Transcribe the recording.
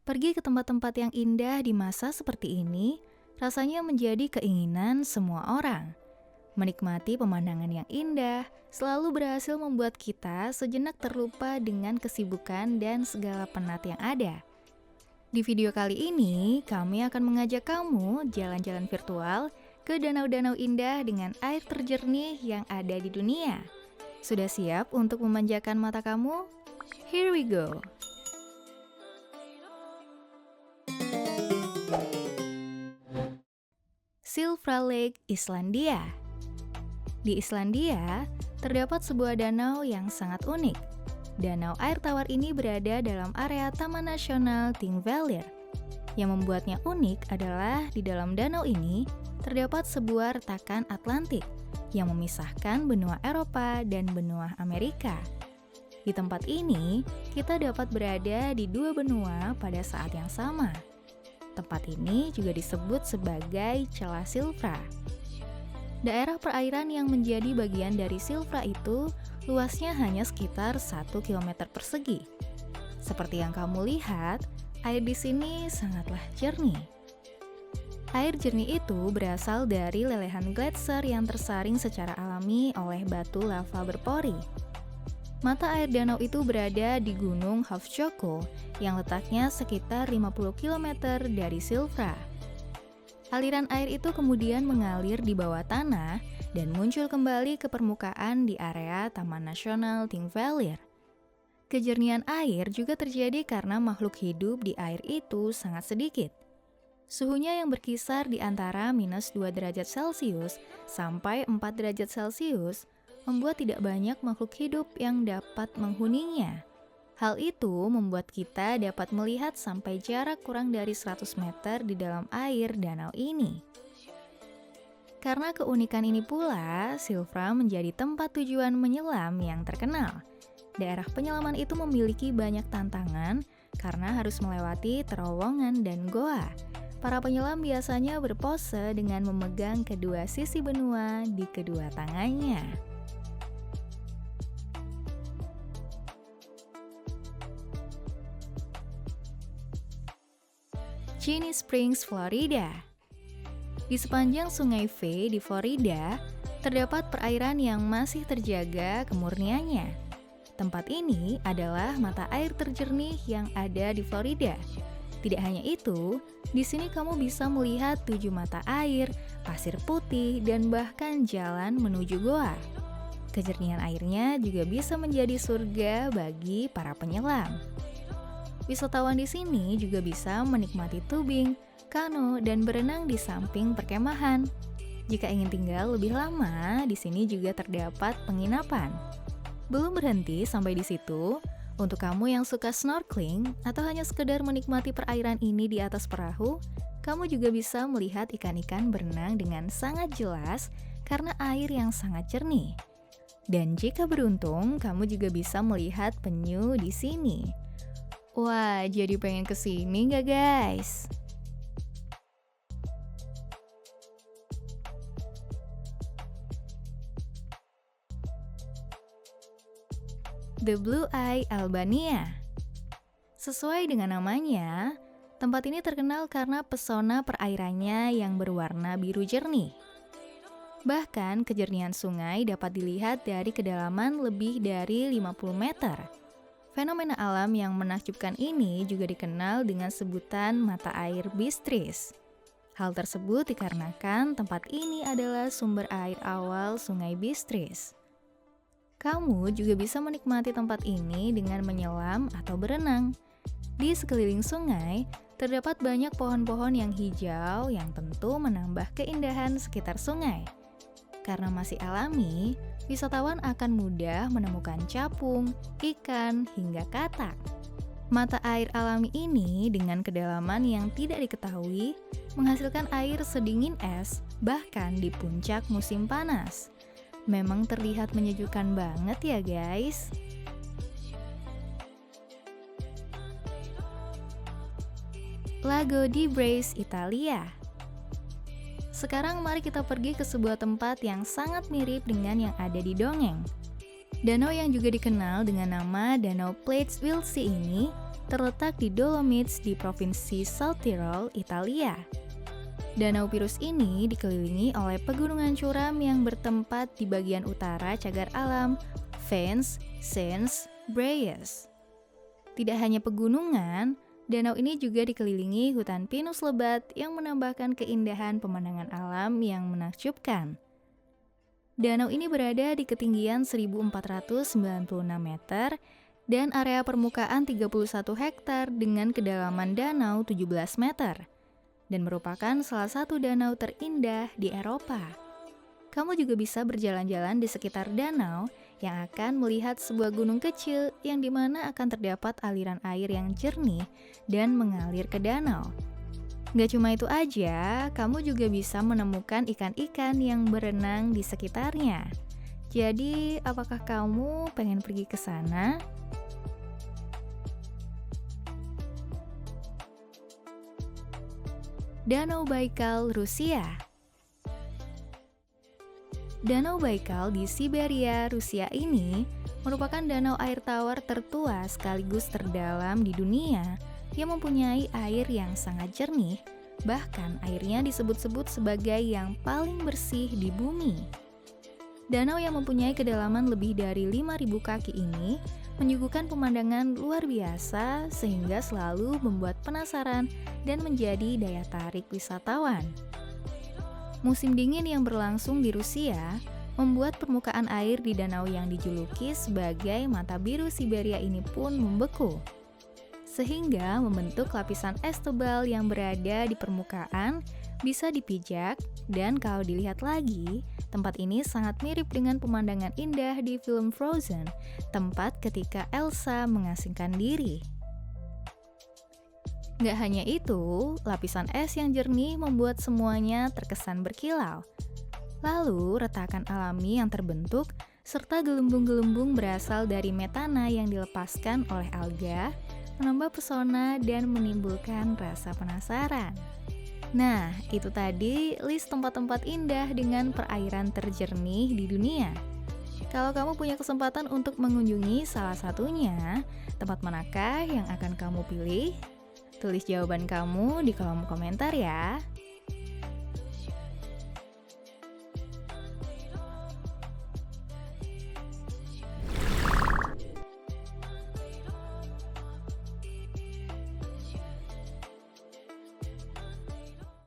Pergi ke tempat-tempat yang indah di masa seperti ini rasanya menjadi keinginan semua orang. Menikmati pemandangan yang indah selalu berhasil membuat kita sejenak terlupa dengan kesibukan dan segala penat yang ada. Di video kali ini, kami akan mengajak kamu jalan-jalan virtual ke danau-danau indah dengan air terjernih yang ada di dunia. Sudah siap untuk memanjakan mata kamu? Here we go! Silfra Lake, Islandia. Di Islandia, terdapat sebuah danau yang sangat unik. Danau air tawar ini berada dalam area Taman Nasional Thingvellir. Yang membuatnya unik adalah di dalam danau ini terdapat sebuah retakan Atlantik yang memisahkan benua Eropa dan benua Amerika. Di tempat ini, kita dapat berada di dua benua pada saat yang sama. Tempat ini juga disebut sebagai celah Silfra. Daerah perairan yang menjadi bagian dari Silfra itu luasnya hanya sekitar 1 km persegi. Seperti yang kamu lihat, air di sini sangatlah jernih. Air jernih itu berasal dari lelehan gletser yang tersaring secara alami oleh batu lava berpori. Mata air danau itu berada di Gunung Hofsjökull yang letaknya sekitar 50 km dari Silfra. Aliran air itu kemudian mengalir di bawah tanah dan muncul kembali ke permukaan di area Taman Nasional Thingvellir. Kejernihan air juga terjadi karena makhluk hidup di air itu sangat sedikit. Suhunya yang berkisar di antara -2 derajat Celcius sampai 4 derajat Celcius membuat tidak banyak makhluk hidup yang dapat menghuninya. Hal itu membuat kita dapat melihat sampai jarak kurang dari 100 meter di dalam air danau ini. Karena keunikan ini pula, Silfra menjadi tempat tujuan menyelam yang terkenal. Daerah penyelaman itu memiliki banyak tantangan karena harus melewati terowongan dan goa. Para penyelam biasanya berpose dengan memegang kedua sisi benua di kedua tangannya. Ginny Springs, Florida. Di sepanjang Sungai V di Florida, terdapat perairan yang masih terjaga kemurniannya. Tempat ini adalah mata air terjernih yang ada di Florida. Tidak hanya itu, di sini kamu bisa melihat 7 mata air, pasir putih, dan bahkan jalan menuju goa. Kejernihan airnya juga bisa menjadi surga bagi para penyelam. Wisatawan di sini juga bisa menikmati tubing, kano, dan berenang di samping perkemahan. Jika ingin tinggal lebih lama, di sini juga terdapat penginapan. Belum berhenti sampai di situ, untuk kamu yang suka snorkeling atau hanya sekedar menikmati perairan ini di atas perahu, kamu juga bisa melihat ikan-ikan berenang dengan sangat jelas karena air yang sangat jernih. Dan jika beruntung, kamu juga bisa melihat penyu di sini. Wah, jadi pengen kesini nggak guys? The Blue Eye, Albania. Sesuai dengan namanya, tempat ini terkenal karena pesona perairannya yang berwarna biru jernih. Bahkan kejernihan sungai dapat dilihat dari kedalaman lebih dari 50 meter. Fenomena alam yang menakjubkan ini juga dikenal dengan sebutan mata air Bistris. Hal tersebut dikarenakan tempat ini adalah sumber air awal Sungai Bistris. Kamu juga bisa menikmati tempat ini dengan menyelam atau berenang. Di sekeliling sungai, terdapat banyak pohon-pohon yang hijau yang tentu menambah keindahan sekitar sungai. Karena masih alami, wisatawan akan mudah menemukan capung, ikan, hingga katak. Mata air alami ini dengan kedalaman yang tidak diketahui menghasilkan air sedingin es bahkan di puncak musim panas. Memang terlihat menyejukkan banget ya guys. Lago di Braies, Italia. Sekarang mari kita pergi ke sebuah tempat yang sangat mirip dengan yang ada di dongeng. Danau yang juga dikenal dengan nama Danau Platz Wild Sea ini terletak di Dolomites di Provinsi South Tyrol, Italia. Danau Pirus ini dikelilingi oleh pegunungan curam yang bertempat di bagian utara cagar alam Vence Saint Brieuc. Tidak hanya pegunungan, danau ini juga dikelilingi hutan pinus lebat yang menambahkan keindahan pemandangan alam yang menakjubkan. Danau ini berada di ketinggian 1496 meter dan area permukaan 31 hektar dengan kedalaman danau 17 meter. Dan merupakan salah satu danau terindah di Eropa. Kamu juga bisa berjalan-jalan di sekitar danau yang akan melihat sebuah gunung kecil yang dimana akan terdapat aliran air yang jernih dan mengalir ke danau. Gak cuma itu aja, kamu juga bisa menemukan ikan-ikan yang berenang di sekitarnya. Jadi, apakah kamu pengen pergi ke sana? Danau Baikal, Rusia. Danau Baikal di Siberia, Rusia ini merupakan danau air tawar tertua sekaligus terdalam di dunia yang mempunyai air yang sangat jernih, bahkan airnya disebut-sebut sebagai yang paling bersih di bumi. Danau yang mempunyai kedalaman lebih dari 5.000 kaki ini menyuguhkan pemandangan luar biasa sehingga selalu membuat penasaran dan menjadi daya tarik wisatawan. Musim dingin yang berlangsung di Rusia membuat permukaan air di danau yang dijuluki sebagai mata biru Siberia ini pun membeku, sehingga membentuk lapisan es tebal yang berada di permukaan bisa dipijak, dan kalau dilihat lagi, tempat ini sangat mirip dengan pemandangan indah di film Frozen, tempat ketika Elsa mengasingkan diri. Gak hanya itu, lapisan es yang jernih membuat semuanya terkesan berkilau. Lalu, retakan alami yang terbentuk, serta gelembung-gelembung berasal dari metana yang dilepaskan oleh alga, menambah pesona dan menimbulkan rasa penasaran. Nah, itu tadi list tempat-tempat indah dengan perairan terjernih di dunia. Kalau kamu punya kesempatan untuk mengunjungi salah satunya, tempat manakah yang akan kamu pilih? Tulis jawaban kamu di kolom komentar ya.